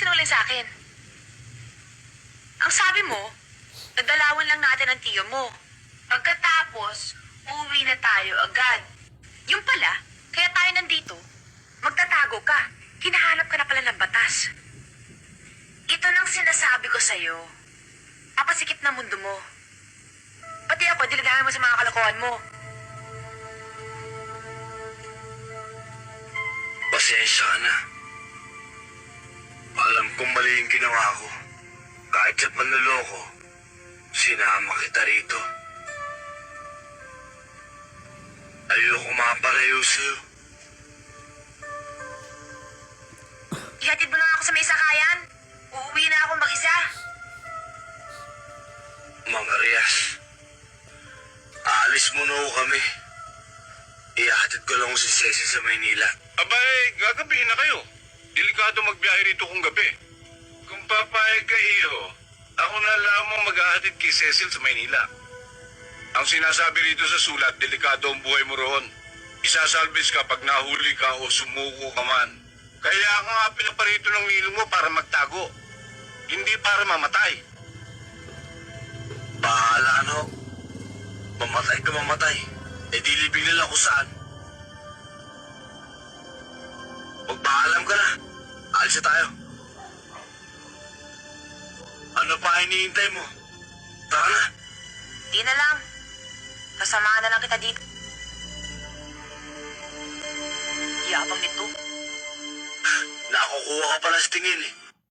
magsinungaling sa akin? Ang sabi mo, nagdalawan lang natin ang tiyo mo. Pagkatapos, uuwi na tayo agad. Yung pala, kaya tayo nandito, magtatago ka. Hinahanap ka na pala ng batas. Ito nang sinasabi ko sa'yo. Papasikip na mundo mo. Pati ako, diladahan mo sa mga kalokohan mo. Pasensya ka na. Alam kong mali yung ginawa ko. Kahit sa panloloko, sinama kita rito. Ayoko makapareho sa'yo. Ihatid mo na ako sa may sakayan. Uuwi na ako mag-isa. Mga Rias, aalis muna ho kami. Ihatid ko lang si Cecil sa Maynila. Abay, gagabihin na kayo. Delikado magbiyahe rito kung gabi. Kung papayag ka iyo, ako na lamang mag-ahatid kay Cecil sa Maynila. Ang sinasabi rito sa sulat, delikado ang buhay mo roon. Isasalbis ka pag nahuli ka o sumuko ka man. Kaya ka nga pinaparito ng nilo mo para magtago. Hindi para mamatay. Bahala no. Mamatay ka mamatay. Eh di libing nila kung saan. Magpaalam ka na. Alis na tayo. Ano pa hinihintay mo? Tara na. Di na lang. Sasamahan na lang kita dito. Yabang nito. Nakukuha ka pala sa tingin eh.